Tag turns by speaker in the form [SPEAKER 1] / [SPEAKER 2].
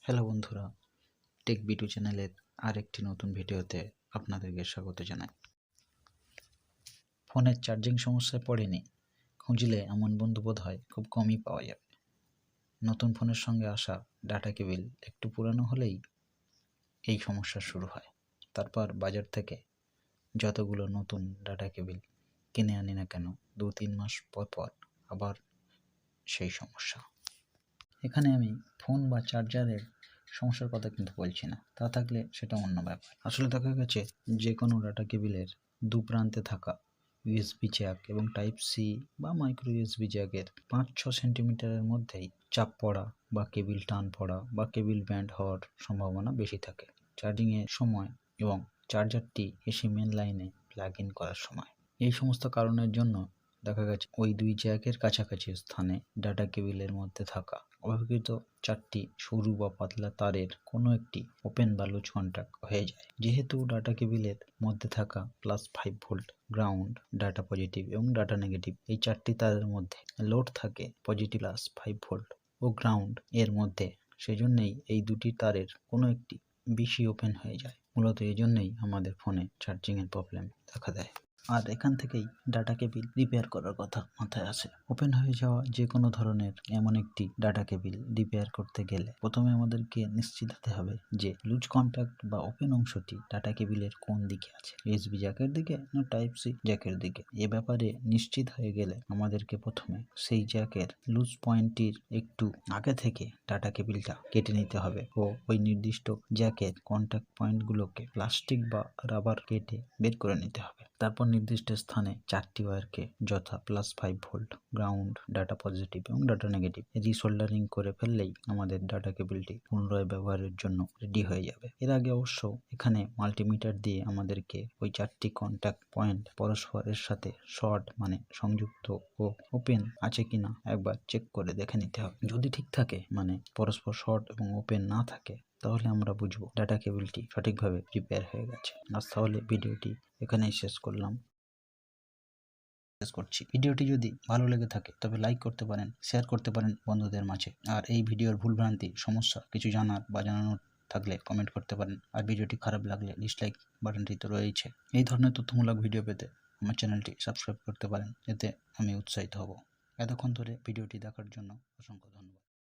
[SPEAKER 1] Hello বন্ধুরা, take B2 চ্যানেলের আরেকটি নতুন ভিডিওতে আপনাদেরকে স্বাগত জানাই। ফোনের চার্জিং সমস্যায় পড়েনি, খুঁজলে এমন বন্ধু বোধ হয় খুব কমই পাওয়া যাবে। নতুন ফোনের সঙ্গে আসা ডাটা কেবিল একটু পুরানো হলেই এই সমস্যা শুরু হয়। তারপর বাজার থেকে যতগুলো নতুন ডাটা কেবিল কিনে আনি না কেন, 2-3 মাস পর পর আবার সেই সমস্যা। এখানে আমি ফোন বা চার্জারের সমস্যার কথা কিন্তু বলছি না, তা থাকলে সেটা অন্য ব্যাপার। আসলে দেখা গেছে যে কোনো ডাটা কেবিলের দু প্রান্তে থাকা ইউএসবি জ্যাক এবং টাইপ সি বা মাইক্রো ইউএসবি জ্যাকের 5-6 সেন্টিমিটারের মধ্যেই চাপ পড়া বা কেবিল টান পড়া বা কেবিল ব্যান্ড হওয়ার সম্ভাবনা বেশি থাকে চার্জিংয়ের সময় এবং চার্জারটি এসি মেন লাইনে প্লাগ ইন করার সময়। এই সমস্ত কারণের জন্য দেখা গেছে ওই দুই জ্যাকের কাছাকাছি স্থানে ডাটা কেবিলের মধ্যে থাকা অপেক্ষাকৃত 4টি সরু বা পাতলা তারের কোনো একটি ওপেন বা লুজ কন্ট্যাক্ট হয়ে যায়। যেহেতু ডাটা কেবিলের মধ্যে থাকা +5 ভোল্ট গ্রাউন্ড, ডাটা পজিটিভ এবং ডাটা নেগেটিভ এই 4টি তারের মধ্যে লোড থাকে পজিটিভ +5 ভোল্ট ও গ্রাউন্ড এর মধ্যে, সেজন্যই এই দুটি তারের কোনো একটি বেশি ওপেন হয়ে যায়। মূলত এই জন্যই আমাদের ফোনে চার্জিংয়ের প্রবলেম দেখা দেয়। আর এখান থেকেই ডাটা কেবিল রিপেয়ার করার কথা মাথায় আসে। ওপেন হয়ে যাওয়া যে কোনো ধরনের এমন একটি ডাটা কেবিল রিপেয়ার করতে গেলে প্রথমে আমাদেরকে নিশ্চিত হতে হবে যে লুজ কন্ট্যাক্ট বা ওপেন অংশটি ডাটা কেবিলের কোন দিকে আছে, ইউএসবি জ্যাকের দিকে না টাইপ সি জ্যাকের দিকে। এ ব্যাপারে নিশ্চিত হয়ে গেলে আমাদেরকে প্রথমে সেই জ্যাকের লুজ পয়েন্টটির একটু আগে থেকে ডাটা কেবিলটা কেটে নিতে হবে ও ওই নির্দিষ্ট জ্যাকের কন্ট্যাক্ট পয়েন্টগুলোকে প্লাস্টিক বা রাবার কেটে বের করে নিতে হবে। তারপর নির্দিষ্ট স্থানে 4টি ওয়্যারকে যথা +5 ভোল্ট, গ্রাউন্ড, ডাটা পজিটিভ এবং ডাটা নেগেটিভ রিসোল্ডারিং করে ফেললেই আমাদের ডাটা কেবিলটি পুনরায় ব্যবহারের জন্য রেডি হয়ে যাবে। এর আগে অবশ্য এখানে মাল্টিমিটার দিয়ে আমাদেরকে ওই 4টি কন্ট্যাক্ট পয়েন্ট পরস্পরের সাথে শর্ট মানে সংযুক্ত ও ওপেন আছে কিনা একবার চেক করে দেখে নিতে হবে। যদি ঠিক থাকে মানে পরস্পর শর্ট এবং ওপেন না থাকে, তাহলে আমরা বুঝবো ডাটা কেবিলটি সঠিকভাবে রিপেয়ার হয়ে গেছে। আজ তাহলে ভিডিওটি এখানেই শেষ করছি। ভিডিওটি যদি ভালো লেগে থাকে তবে লাইক করতে পারেন, শেয়ার করতে পারেন বন্ধুদের মাঝে। আর এই ভিডিওর ভুলভ্রান্তি সমস্যা কিছু জানার বা জানানোর থাকলে কমেন্ট করতে পারেন। আর ভিডিওটি খারাপ লাগলে ডিসলাইক বাটনটি তো রয়েছে। এই ধরনের তথ্যমূলক ভিডিও পেতে আমার চ্যানেলটি সাবস্ক্রাইব করতে পারেন, এতে আমি উৎসাহিত হব। এতক্ষণ ধরে ভিডিওটি দেখার জন্য অসংখ্য ধন্যবাদ।